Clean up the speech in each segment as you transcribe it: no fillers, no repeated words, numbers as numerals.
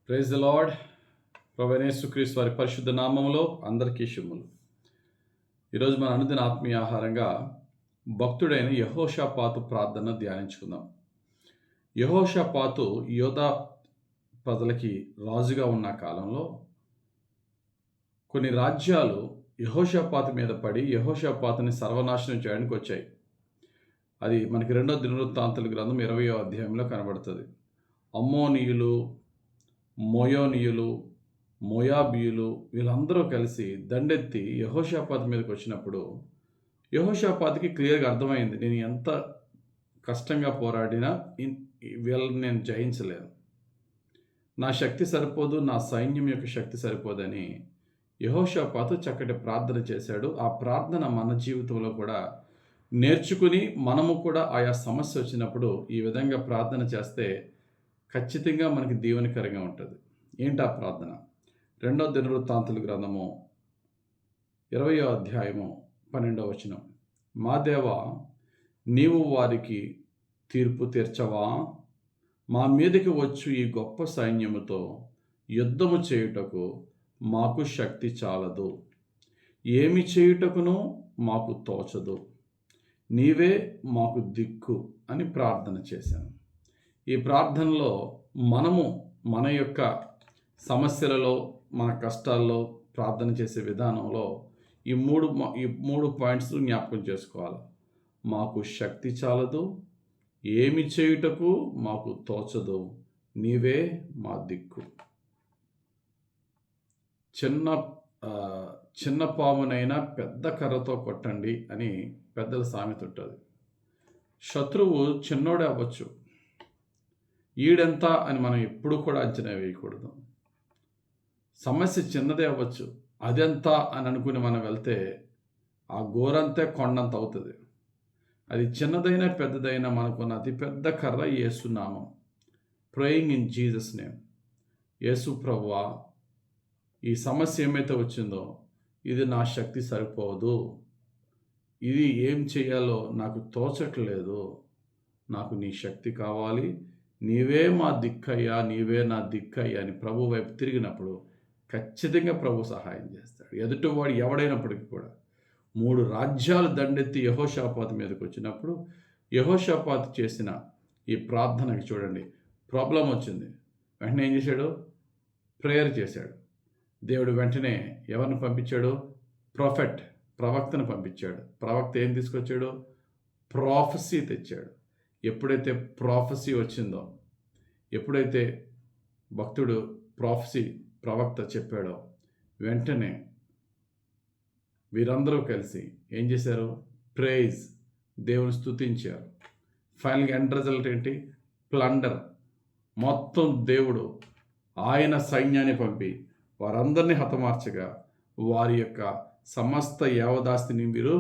Praise the lord. ప్రభువైన యేసుక్రీస్తు వారి పరిశుద్ధ నామములో అందరికీ శుభములు. ఈరోజు మన అనుదిన ఆత్మీయ ఆహారంగా భక్తుడైన యెహోషాపాతు ప్రార్థన ధ్యానించుకుందాం. యెహోషాపాతు యోధా ప్రజలకి రాజుగా ఉన్న కాలంలో కొన్ని రాజ్యాలు యెహోషాపాతు మీద పడి యెహోషాపాతుని సర్వనాశనం చేయడానికి వచ్చాయి. అది మనకి 2వ దినవృత్తాంతాల గ్రంథం 20వ అధ్యాయంలో కనబడుతుంది. అమ్మోనీయులు, మోయోనీయులు, మోయాబీయులు వీళ్ళందరూ కలిసి దండెత్తి యెహోషాపాతు మీదకి వచ్చినప్పుడు యెహోషాపాతుకి క్లియర్గా అర్థమైంది, నేను ఎంత కష్టంగా పోరాడినా వీళ్ళని నేను జయించలేను, నా శక్తి సరిపోదు, నా సైన్యం యొక్క శక్తి సరిపోదని యెహోషాపాతు చక్కటి ప్రార్థన చేశాడు. ఆ ప్రార్థన మన జీవితంలో కూడా నేర్చుకుని మనము కూడా ఆయా సమస్య వచ్చినప్పుడు ఈ విధంగా ప్రార్థన చేస్తే ఖచ్చితంగా మనకి దీవెనకరంగా ఉంటుంది. ఏంటి ఆ ప్రార్థన? 2వ దినవృత్తాంతాల గ్రంథము 20వ అధ్యాయము 12వ వచనం. మా దేవా, నీవు వారికి తీర్పు తీర్చవా? మా మీదకి వచ్చు ఈ గొప్ప సైన్యముతో యుద్ధము చేయుటకు మాకు శక్తి చాలదు, ఏమి చేయుటకును మాకు తోచదు, నీవే మాకు దిక్కు అని ప్రార్థన చేశాను. ఈ ప్రార్థనలో మనము మన యొక్క సమస్యలలో, మన కష్టాల్లో ప్రార్థన చేసే విధానంలో ఈ మూడు పాయింట్స్ జ్ఞాపకం చేసుకోవాలి. మాకు శక్తి చాలదు, ఏమి చేయుటకు మాకు తోచదు, నీవే మా దిక్కు. చిన్న పామునైనా పెద్ద కర్రతో కొట్టండి అని పెద్దల సామెత ఉంటుంది. శత్రువు చిన్నోడే అవ్వచ్చు, ఈడెంత అని మనం ఎప్పుడు కూడా అంచనా వేయకూడదు. సమస్య చిన్నదే అవ్వచ్చు, అదెంత అని అనుకుని మనం వెళ్తే ఆ గోరంతే కొండంత అవుతుంది. అది చిన్నదైనా పెద్దదైనా మనకున్న అతిపెద్ద కర్ర యేసు నామం. Praying in Jesus name. యేసు ప్రభువా, ఈ సమస్య ఏమైతే వచ్చిందో ఇది నా శక్తి సరిపోదు, ఇది ఏం చేయాలో నాకు తోచట్లేదు, నాకు నీ శక్తి కావాలి, నీవే మా దిక్కయ్యా, నీవే నా దిక్కయ్యా అని ప్రభు వైపు తిరిగినప్పుడు ఖచ్చితంగా ప్రభు సహాయం చేస్తాడు. ఎదుటివాడు ఎవడైనప్పటికీ కూడా 3 రాజ్యాలు దండెత్తి యెహోషాపాతు మీదకి వచ్చినప్పుడు యెహోషాపాతు చేసిన ఈ ప్రార్థనకి చూడండి, ప్రాబ్లం వచ్చింది, వెంటనే ఏం చేశాడు? ప్రేయర్ చేశాడు. దేవుడు వెంటనే ఎవరిని పంపించాడు? ప్రవక్తను పంపించాడు. ప్రవక్త ఏం తీసుకొచ్చాడు? ప్రాఫెసీ తెచ్చాడు. ఎప్పుడైతే ప్రాఫెసీ వచ్చిందో, ఎప్పుడైతే భక్తుడు ప్రవక్త చెప్పాడో, వెంటనే వీరందరూ కలిసి ఏం చేశారు? ప్రైజ్, దేవుని స్తుతించారు. ఫైనల్గా ఎండ్ రిజల్ట్ ఏంటి? ప్లండర్. మొత్తం దేవుడు ఆయన సైన్యాన్ని పంపి వారందరినీ హతమార్చగా వారి యొక్క సమస్త యావదాస్తిని మీరు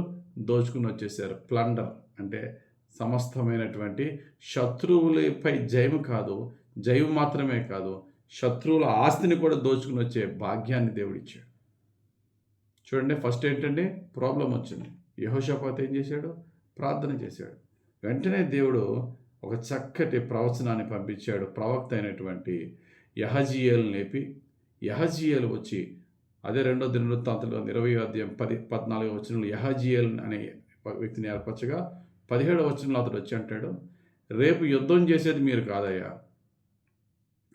దోచుకుని వచ్చేసారు. ప్లండర్ అంటే సమస్తమైనటువంటి శత్రువులపై జయము కాదు, జయము మాత్రమే కాదు, శత్రువుల ఆస్తిని కూడా దోచుకుని వచ్చే భాగ్యాన్ని దేవుడిచ్చాడు. చూడండి, ఫస్ట్ ఏంటంటే ప్రాబ్లం వచ్చింది. యెహోషాపాతు ఏం చేశాడు? ప్రార్థన చేశాడు. వెంటనే దేవుడు ఒక చక్కటి ప్రవచనాన్ని పంపించాడు. ప్రవక్త అయినటువంటి యహజీయేలు లేపి, యహజీయేలు వచ్చి అదే 2వ దినవృత్తాంతంలో 20వ అధ్యాయం 14వ వచనంలో యహజీయేలు అనే వ్యక్తిని ఏర్పరచగా 17వ వచనంలో అతడు వచ్చి అంటాడు, రేపు యుద్ధం చేసేది మీరు కాదయ్యా,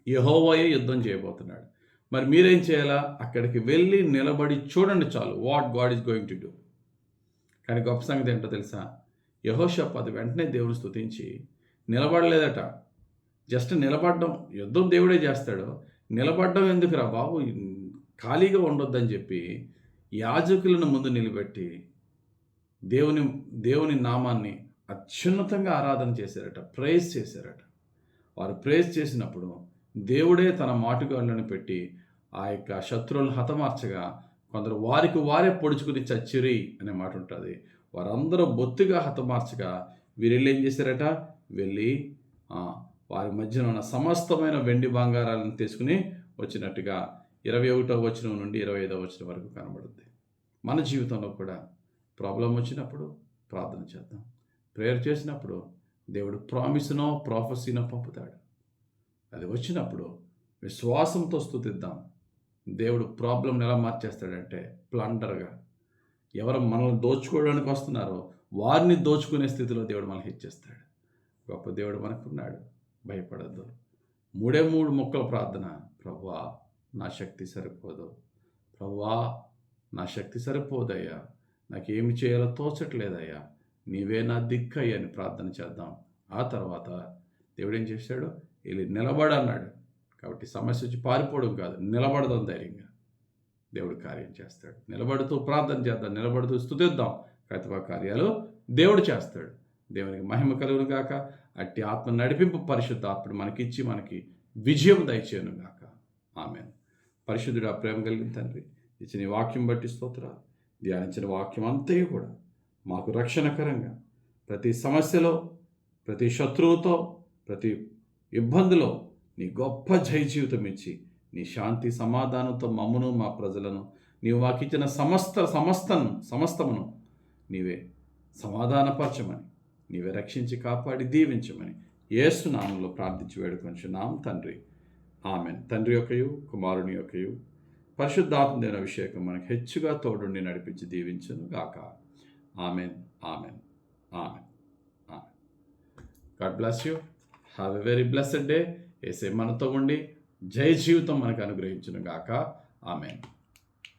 యెహోవాయే యుద్ధం చేయబోతున్నాడు, మరి మీరేం చేయాలా? అక్కడికి వెళ్ళి నిలబడి చూడండి చాలు, what God is going to do. కానీ గొప్ప సంగతి ఏంటో తెలుసా? యెహోషాపాతు వెంటనే దేవుని స్తుతించి నిలబడలేదట. జస్ట్ నిలబడడం, యుద్ధం దేవుడే చేస్తాడు, నిలబడడం ఎందుకురా బాబు, ఖాళీగా ఉండొద్దని చెప్పి యాజకులను ముందు నిలబెట్టి దేవుని నామాన్ని అత్యున్నతంగా ఆరాధన చేశారట, ప్రైజ్ చేశారట. వారు ప్రైజ్ చేసినప్పుడు దేవుడే తన మాటుగాళ్ళను పెట్టి ఆ యొక్క శత్రువులను హతమార్చగా కొందరు వారికి వారే పొడుచుకుని చచ్చిరి అనే మాట ఉంటుంది. వారందరూ బొత్తిగా హతమార్చగా వీరెళ్ళి ఏం చేశారట? వెళ్ళి వారి మధ్యన ఉన్న సమస్తమైన వెండి బంగారాలను తీసుకుని వచ్చినట్టుగా 21వ వచనం నుండి 25వ వచనం వరకు కనబడుతుంది. మన జీవితంలో కూడా ప్రాబ్లం వచ్చినప్పుడు ప్రార్థన చేద్దాం. ప్రేయర్ చేసినప్పుడు దేవుడు ప్రామిస్నో ప్రాఫెసీనో పంపుతాడు. అది వచ్చినప్పుడు విశ్వాసంతో స్తుతిద్దాం. దేవుడు ప్రాబ్లంని ఎలా మార్చేస్తాడంటే ప్లండర్గా, ఎవరు మనల్ని దోచుకోవడానికి వస్తున్నారో వారిని దోచుకునే స్థితిలో దేవుడు మనల్ని హెచ్చిస్తాడు. గొప్ప దేవుడు మనకున్నాడు. భయపడద్దు. 3 ముక్కల ప్రార్థన. ప్రభువా నా శక్తి సరిపోదు, ప్రభువా నా శక్తి సరిపోదయ్యా, నాకేమి చేయాలో తోచట్లేదయ్యా, నీవే నా దిక్కయ్యా అని ప్రార్థన చేద్దాం. ఆ తర్వాత దేవుడు ఏం చేశాడు? వెళ్ళి నిలబడన్నాడు. కాబట్టి సమస్య వచ్చి పారిపోవడం కాదు, నిలబడదాం ధైర్యంగా. దేవుడు కార్యం చేస్తాడు. నిలబడుతూ ప్రార్థన చేద్దాం, నిలబడుతూ స్తుతిద్దాం. కతివ కార్యాలు దేవుడు చేస్తాడు. దేవునికి మహిమ కలుగును గాక. అట్టి ఆత్మ నడిపింపు పరిశుద్ధ ఆత్మ మనకిచ్చి మనకి విజయం దయచేయను గాక. ఆమేన్. పరిశుద్ధుడా, ప్రేమ కలిగిన తండ్రి, ఇచ్చిన ఈ వాక్యం బట్టి స్తోత్రాలు. ధ్యానించిన వాక్యం అంతయు కూడా మాకు రక్షణకరంగా, ప్రతి సమస్యలో, ప్రతి శత్రువుతో, ప్రతి ఇబ్బందిలో నీ గొప్ప జయ జీవితం ఇచ్చి, నీ శాంతి సమాధానంతో మమ్మును మా ప్రజలను నీవు మాకిచ్చిన సమస్తమును నీవే సమాధానపరచమని, నీవే రక్షించి కాపాడి దీవించమని యేసు నామములో ప్రార్థించి వేడుకొంచున్నాం తండ్రి. ఆమెన్. తండ్రి యొక్కయు కుమారుని యొక్కయు పరిశుద్ధాత్మ దేవుని అభిషేకం మనకు హెచ్చుగా తోడుండి నడిపించి దీవించును గాక. Amen. Amen. Amen. Amen. God bless you. Have a very blessed day. యేసే మనతో ఉండి జయ జీవితం మనకు అనుగ్రహించును గాక. ఆమెన్.